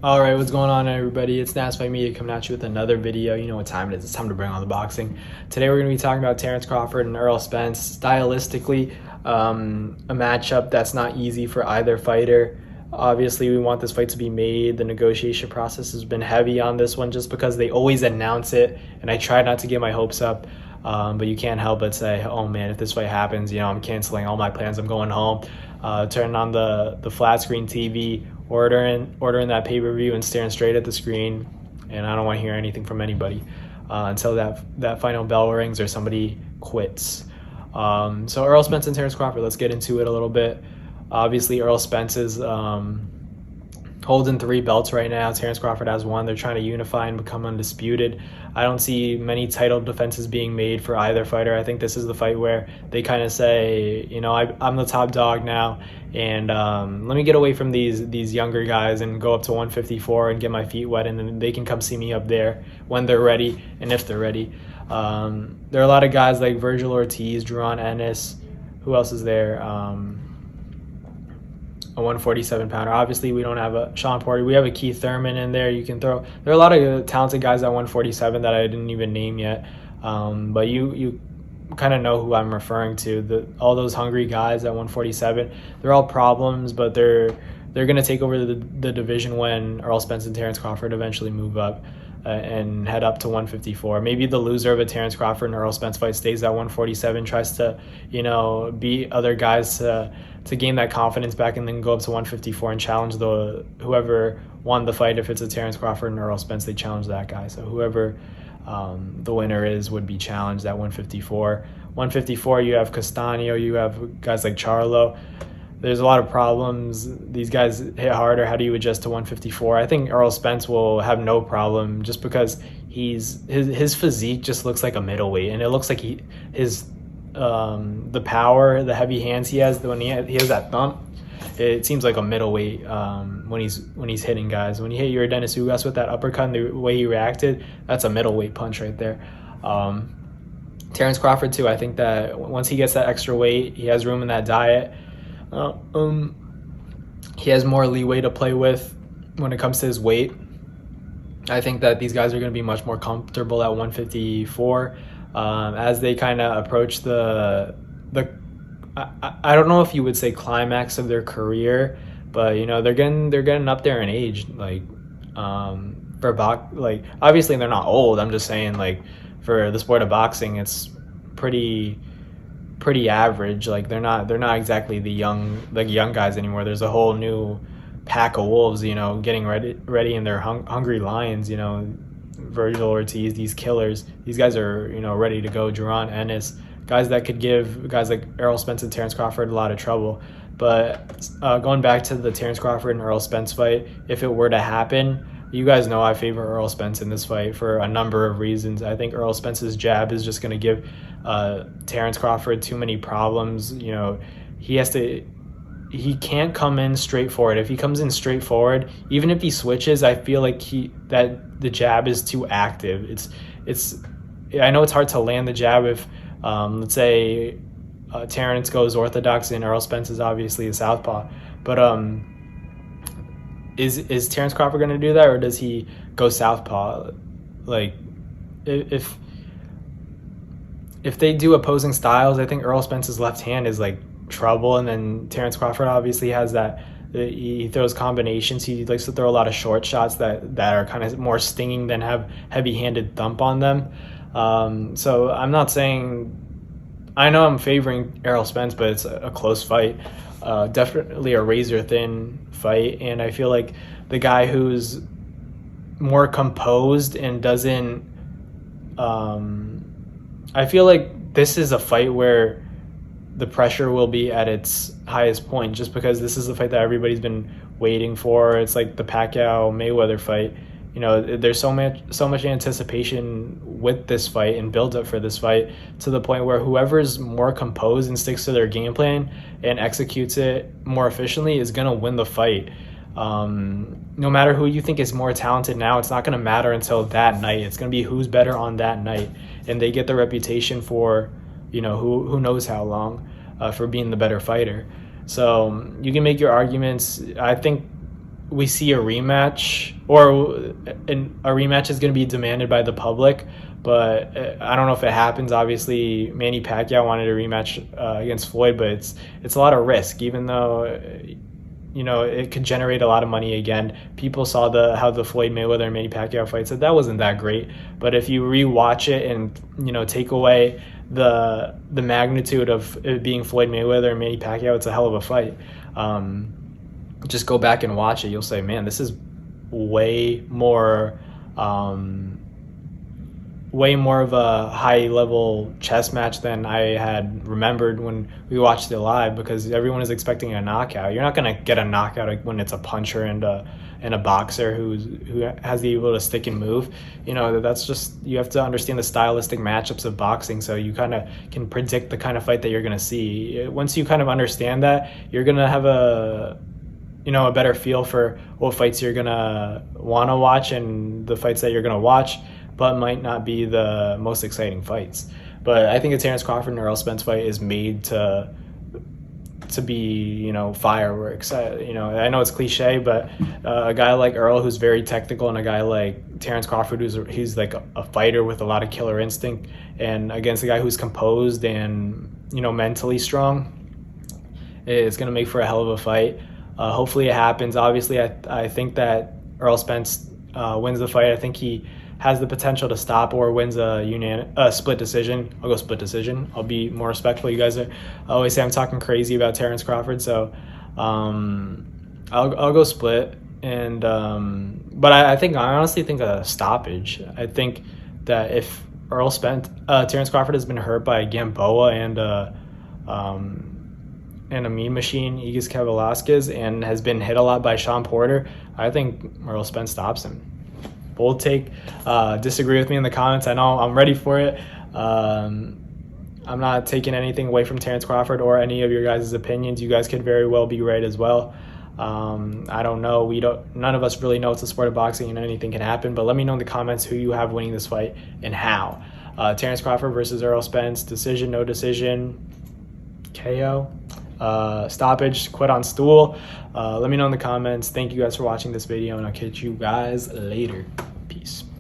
All right, what's going on, everybody? It's NASPY Media coming at you with another video. You know what time it is. It's time to bring on the boxing. Today we're going to be talking about Terence Crawford and Errol Spence. Stylistically, a matchup that's not easy for either fighter. Obviously, we want this fight to be made. The negotiation process has been heavy on this one just because they always announce it, and I try not to get my hopes up. But you can't help but say, oh man, if this fight happens, I'm canceling all my plans. I'm going home, turning on the flat screen TV, ordering that pay-per-view and staring straight at the screen, and I don't want to hear anything from anybody until that final bell rings or somebody quits. So Errol Spence and Terence Crawford, let's get into it a little bit. Obviously, Errol Spence is holding 3 belts right now. Terence Crawford has 1. They're trying to unify and become undisputed. I don't see many title defenses being made for either fighter. I think this is the fight where they kind of say, I'm the top dog now, and let me get away from these younger guys and go up to 154 and get my feet wet, and then they can come see me up there when they're ready and if they're ready. There are a lot of guys like Virgil Ortiz, Duran Ennis. Who else is there? A 147-pounder. Obviously, we don't have a Sean Porter. We have a Keith Thurman in there. You can throw. There are a lot of talented guys at 147 that I didn't even name yet. But you kind of know who I'm referring to. All those hungry guys at 147. They're all problems, but they're going to take over the division when Errol Spence and Terence Crawford eventually move up and head up to 154. Maybe the loser of a Terence Crawford and Errol Spence fight stays at 147, tries to beat other guys to gain that confidence back, and then go up to 154 and challenge whoever won the fight. If it's a Terence Crawford and Errol Spence, they challenge that guy. So whoever the winner is would be challenged at 154. 154, you have Castaño, you have guys like Charlo. There's a lot of problems. These guys hit harder. How do you adjust to 154? I think Errol Spence will have no problem just because his physique just looks like a middleweight, and it looks like the power, the heavy hands he has when he has that thump, it seems like a middleweight when he's hitting guys. When you hit your Dennis Ugas with that uppercut and the way he reacted, that's a middleweight punch right there. Terence Crawford too. I think that once he gets that extra weight, he has room in that diet. He has more leeway to play with when it comes to his weight. I think that these guys are going to be much more comfortable at 154 as they kind of approach the I don't know if you would say climax of their career, but they're getting up there in age. Like obviously they're not old. I'm just saying, like, for the sport of boxing, it's pretty average. Like they're not exactly the young guys anymore. There's a whole new pack of wolves, getting ready, and they're hungry lions. Virgil Ortiz, these killers. These guys are ready to go. Duran Ennis, guys that could give guys like Errol Spence and Terence Crawford a lot of trouble. But going back to the Terence Crawford and Errol Spence fight, if it were to happen, you guys know I favor Errol Spence in this fight for a number of reasons. I think Errol Spence's jab is just going to give Terence Crawford too many problems. He can't come in straightforward. If he comes in straightforward, even if he switches, I feel like that the jab is too active. I know it's hard to land the jab if let's say Terence goes orthodox and Errol Spence is obviously a southpaw. But is Terence Crawford going to do that, or does he go southpaw? Like if they do opposing styles, I think Errol Spence's left hand is like trouble, and then Terence Crawford obviously has that. He throws combinations. He likes to throw a lot of short shots that are kind of more stinging than have heavy-handed thump on them. So I'm not saying. I know I'm favoring Errol Spence, but it's a close fight. Definitely a razor-thin fight, and I feel like the guy who's more composed and doesn't. I feel like this is a fight where the pressure will be at its highest point, just because this is the fight that everybody's been waiting for. It's like the Pacquiao-Mayweather fight. There's so much anticipation with this fight and build up for this fight, to the point where whoever's more composed and sticks to their game plan and executes it more efficiently is going to win the fight. No matter who you think is more talented now, it's not going to matter until that night. It's going to be who's better on that night, and they get the reputation for who knows how long for being the better fighter. So you can make your arguments. I think we see a rematch, or a rematch is going to be demanded by the public. But I don't know if it happens. Obviously, Manny Pacquiao wanted a rematch against Floyd, but it's a lot of risk. Even though it could generate a lot of money again. People saw how the Floyd Mayweather and Manny Pacquiao fight said that wasn't that great. But if you rewatch it and take away the magnitude of it being Floyd Mayweather and Manny Pacquiao, it's a hell of a fight. Just go back and watch it. You'll say, man, this is way more of a high-level chess match than I had remembered when we watched it live, because everyone is expecting a knockout. You're not going to get a knockout when it's a puncher and a boxer who has the ability to stick and move. That's just, you have to understand the stylistic matchups of boxing, so you kind of can predict the kind of fight that you're going to see. Once you kind of understand that, you're going to have a better feel for what fights you're going to want to watch and the fights that you're going to watch, but might not be the most exciting fights. But I think the Terence Crawford and Errol Spence fight is made to be, fireworks. I know it's cliche, but a guy like Errol, who's very technical, and a guy like Terence Crawford, who's like a fighter with a lot of killer instinct, and against a guy who's composed and mentally strong, it's going to make for a hell of a fight. Hopefully it happens. Obviously, I think that Errol Spence wins the fight. I think he has the potential to stop or wins a split decision. I'll go split decision. I'll be more respectful. You guys always say I'm talking crazy about Terence Crawford, so I'll go split. And but I honestly think a stoppage. I think that if Terence Crawford has been hurt by Gamboa and a Mean Machine, Igis Velasquez, and has been hit a lot by Sean Porter, I think Errol Spence stops him. Bold take. Disagree with me in the comments. I know I'm ready for it. I'm not taking anything away from Terence Crawford or any of your guys' opinions. You guys could very well be right as well. I don't know. None of us really know it's a sport of boxing and anything can happen. But let me know in the comments who you have winning this fight and how. Terence Crawford versus Errol Spence. Decision, no decision, KO, stoppage, quit on stool. Let me know in the comments. Thank you guys for watching this video, and I'll catch you guys later. Peace.